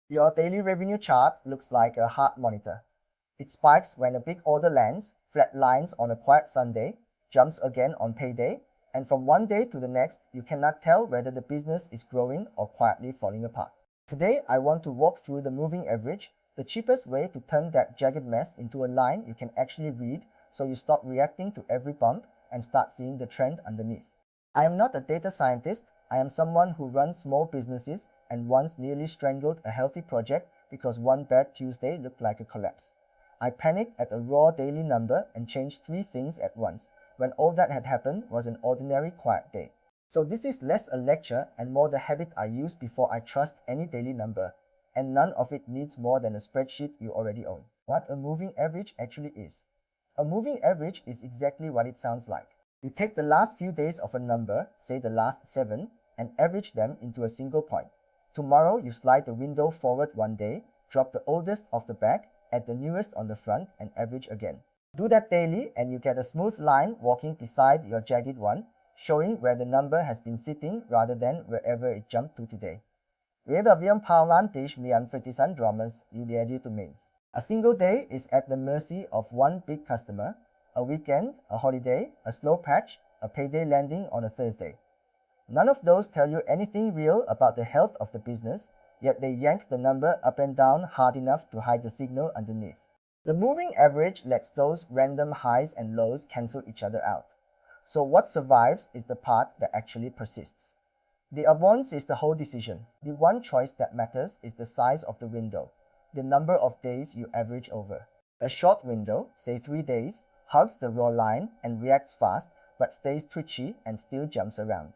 Your daily revenue chart looks like a heart monitor. It spikes when a big order lands, flatlines on a quiet Sunday, jumps again on payday, and from one day to the next, you cannot tell whether the business is growing or quietly falling apart. Today, I want to walk through the moving average, the cheapest way to turn that jagged mess into a line you can actually read so you stop reacting to every bump and start seeing the trend underneath. I am not a data scientist. I am someone who runs small businesses and once nearly strangled a healthy project because one bad Tuesday looked like a collapse. I panicked at a raw daily number and changed three things at once, when all that had happened was an ordinary quiet day. So this is less a lecture and more the habit I use before I trust any daily number, and none of it needs more than a spreadsheet you already own. What a moving average actually is. A moving average is exactly what it sounds like. You take the last few days of a number, say the last 7, and average them into a single point. Tomorrow you slide the window forward one day, drop the oldest off the back, add the newest on the front, and average again. Do that daily and you get a smooth line walking beside your jagged one, showing where the number has been sitting rather than wherever it jumped to today. Redaviam Paulan Tish Mian Fritisan Dramas Juliadi to Mains. A single day is at the mercy of one big customer, a weekend, a holiday, a slow patch, a payday landing on a Thursday. None of those tell you anything real about the health of the business, yet they yank the number up and down hard enough to hide the signal underneath. The moving average lets those random highs and lows cancel each other out. So what survives is the part that actually persists. The abundance is the whole decision. The one choice that matters is the size of the window, the number of days you average over. A short window, say 3 days, hugs the raw line and reacts fast but stays twitchy and still jumps around.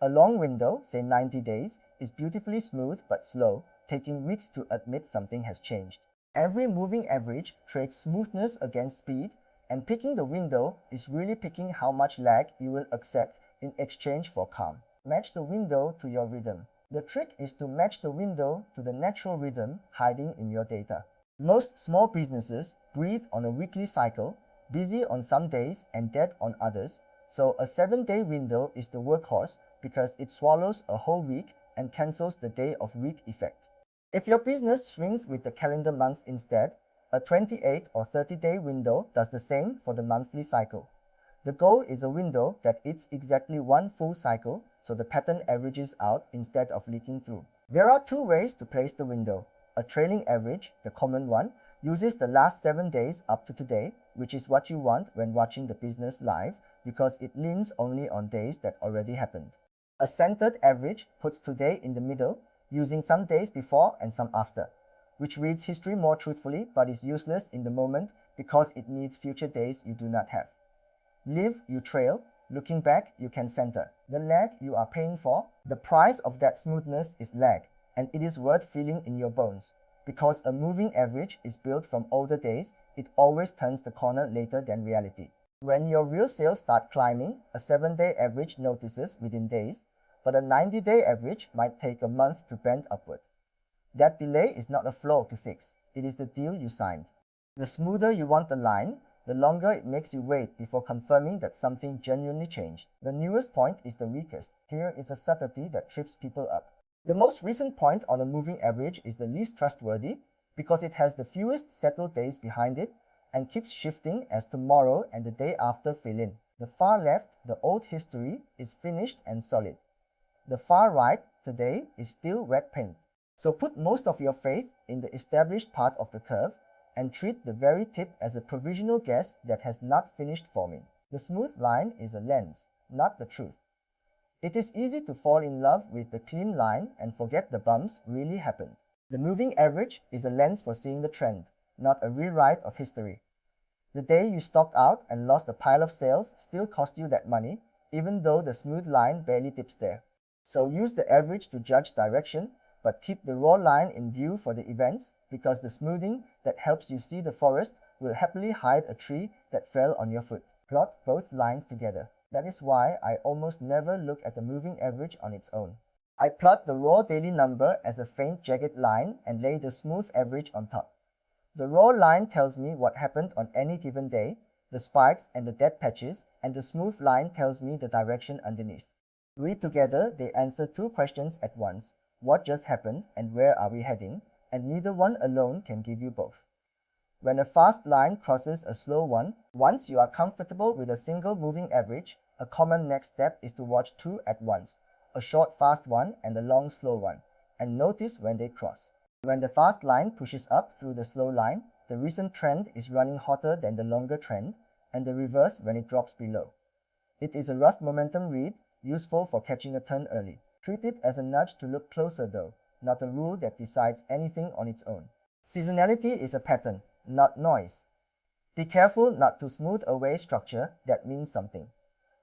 A long window, say 90 days, is beautifully smooth but slow, taking weeks to admit something has changed. Every moving average trades smoothness against speed, and picking the window is really picking how much lag you will accept in exchange for calm. Match the window to your rhythm. The trick is to match the window to the natural rhythm hiding in your data. Most small businesses breathe on a weekly cycle, busy on some days and dead on others, so a 7-day window is the workhorse because it swallows a whole week and cancels the day of week effect. If your business shrinks with the calendar month instead, a 28 or 30-day window does the same for the monthly cycle. The goal is a window that eats exactly one full cycle, so the pattern averages out instead of leaking through. There are two ways to place the window. A trailing average, the common one, uses the last 7 days up to today, which is what you want when watching the business live because it leans only on days that already happened. A centered average puts today in the middle, using some days before and some after, which reads history more truthfully but is useless in the moment because it needs future days you do not have. Live, you trail. Looking back, you can center. The lag you are paying for, the price of that smoothness is lag, and it is worth feeling in your bones. Because a moving average is built from older days, it always turns the corner later than reality. When your real sales start climbing, a 7-day average notices within days, but a 90-day average might take a month to bend upward. That delay is not a flaw to fix, it is the deal you signed. The smoother you want the line, the longer it makes you wait before confirming that something genuinely changed. The newest point is the weakest. Here is a subtlety that trips people up. The most recent point on a moving average is the least trustworthy because it has the fewest settled days behind it and keeps shifting as tomorrow and the day after fill in. The far left, the old history, is finished and solid. The far right, today, is still wet paint. So put most of your faith in the established part of the curve and treat the very tip as a provisional guess that has not finished forming. The smooth line is a lens, not the truth. It is easy to fall in love with the clean line and forget the bumps really happened. The moving average is a lens for seeing the trend, not a rewrite of history. The day you stopped out and lost a pile of sales still cost you that money, even though the smooth line barely dips there. So use the average to judge direction, but keep the raw line in view for the events because the smoothing that helps you see the forest will happily hide a tree that fell on your foot. Plot both lines together. That is why I almost never look at the moving average on its own. I plot the raw daily number as a faint jagged line and lay the smooth average on top. The raw line tells me what happened on any given day, the spikes and the dead patches, and the smooth line tells me the direction underneath. Read together, they answer two questions at once. What just happened and where are we heading? and neither one alone can give you both. When a fast line crosses a slow one, once you are comfortable with a single moving average, a common next step is to watch two at once, a short fast one and a long slow one, and notice when they cross. When the fast line pushes up through the slow line, the recent trend is running hotter than the longer trend, and the reverse when it drops below. It is a rough momentum read, useful for catching a turn early. Treat it as a nudge to look closer though, not a rule that decides anything on its own. Seasonality is a pattern, not noise. Be careful not to smooth away structure that means something.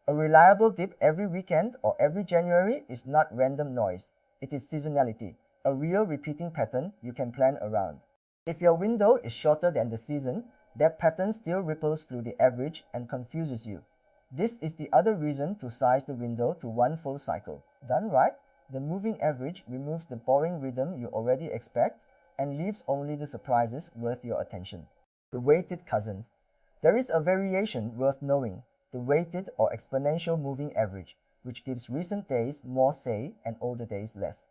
A reliable dip every weekend or every January is not random noise. It is seasonality, a real repeating pattern you can plan around. If your window is shorter than the season, that pattern still ripples through the average and confuses you. This is the other reason to size the window to one full cycle. Done right, the moving average removes the boring rhythm you already expect and leaves only the surprises worth your attention. The weighted cousins. There is a variation worth knowing, the weighted or exponential moving average, which gives recent days more say and older days less.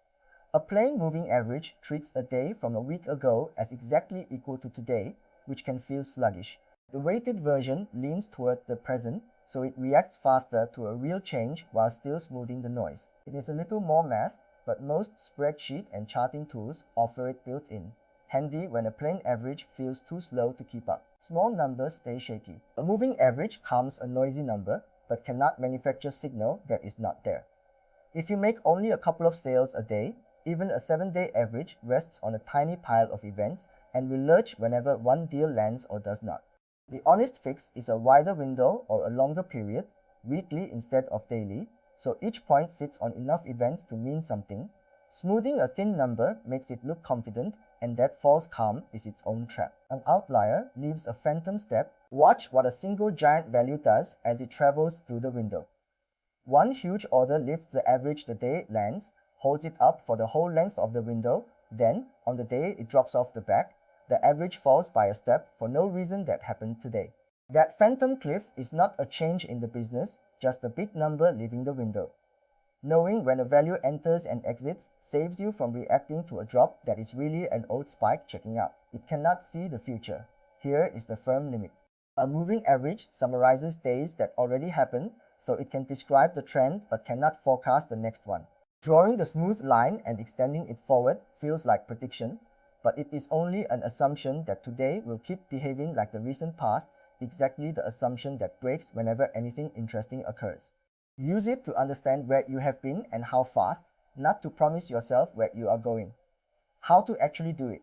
A plain moving average treats a day from a week ago as exactly equal to today, which can feel sluggish. The weighted version leans toward the present, so it reacts faster to a real change while still smoothing the noise. It is a little more math, but most spreadsheet and charting tools offer it built in, handy when a plain average feels too slow to keep up. Small numbers stay shaky. A moving average calms a noisy number, but cannot manufacture signal that is not there. If you make only a couple of sales a day, even a 7-day average rests on a tiny pile of events and will lurch whenever one deal lands or does not. The honest fix is a wider window or a longer period, weekly instead of daily, so each point sits on enough events to mean something. Smoothing a thin number makes it look confident, and that false calm is its own trap. An outlier leaves a phantom step. Watch what a single giant value does as it travels through the window. One huge order lifts the average the day it lands, holds it up for the whole length of the window, then, on the day it drops off the back, the average falls by a step for no reason that happened today. That phantom cliff is not a change in the business, just a big number leaving the window. Knowing when a value enters and exits saves you from reacting to a drop that is really an old spike checking out. It cannot see the future. Here is the firm limit. A moving average summarizes days that already happened, so it can describe the trend but cannot forecast the next one. Drawing the smooth line and extending it forward feels like prediction, but it is only an assumption that today will keep behaving like the recent past, exactly the assumption that breaks whenever anything interesting occurs. Use it to understand where you have been and how fast, not to promise yourself where you are going. How to actually do it.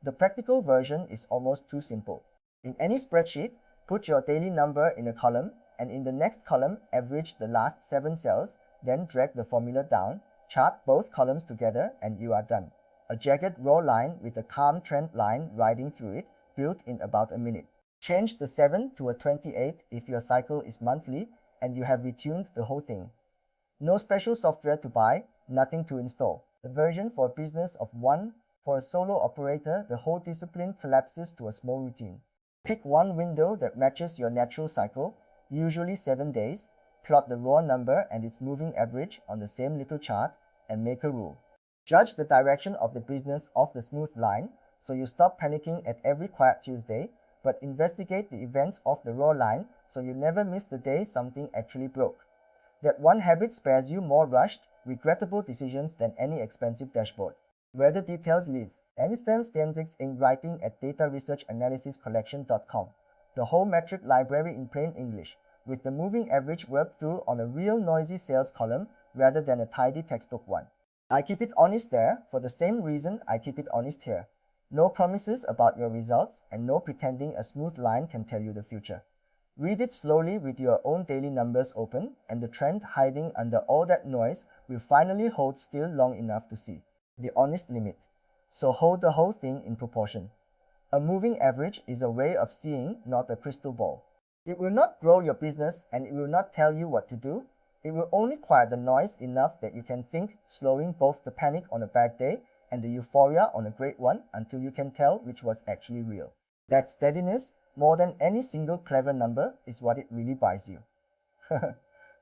The practical version is almost too simple. In any spreadsheet, put your daily number in a column, and in the next column, average the last 7 cells, then drag the formula down, chart both columns together, and you are done. A jagged raw line with a calm trend line riding through it, built in about a minute. Change the 7 to a 28 if your cycle is monthly, and you have retuned the whole thing. No special software to buy, nothing to install. The version for a business of 1, for a solo operator, the whole discipline collapses to a small routine. Pick one window that matches your natural cycle, usually 7 days, plot the raw number and its moving average on the same little chart, and make a rule. Judge the direction of the business off the smooth line, so you stop panicking at every quiet Tuesday, but investigate the events off the raw line so you never miss the day something actually broke. That one habit spares you more rushed, regrettable decisions than any expensive dashboard. Where the details live. Einstein's statistics in writing at dataresearchanalysiscollection.com. The whole metric library in plain English, with the moving average worked through on a real noisy sales column rather than a tidy textbook one. I keep it honest there for the same reason I keep it honest here. No promises about your results and no pretending a smooth line can tell you the future. Read it slowly with your own daily numbers open, and the trend hiding under all that noise will finally hold still long enough to see. The honest limit. So hold the whole thing in proportion. A moving average is a way of seeing, not a crystal ball. It will not grow your business and it will not tell you what to do. It will only quiet the noise enough that you can think, slowing both the panic on a bad day and the euphoria on a great one until you can tell which was actually real. That steadiness, more than any single clever number, is what it really buys you.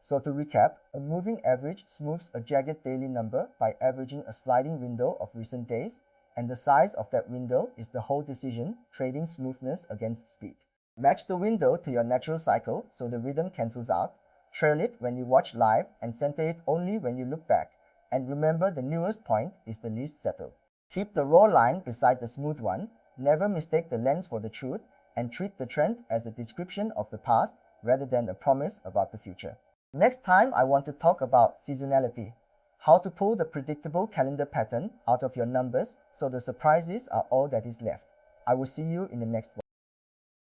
So to recap, a moving average smooths a jagged daily number by averaging a sliding window of recent days, and the size of that window is the whole decision, trading smoothness against speed. Match the window to your natural cycle so the rhythm cancels out. Trail it when you watch live and center it only when you look back. And remember, the newest point is the least settled. Keep the raw line beside the smooth one. Never mistake the lens for the truth, and treat the trend as a description of the past rather than a promise about the future. Next time, I want to talk about seasonality. How to pull the predictable calendar pattern out of your numbers so the surprises are all that is left. I will see you in the next one.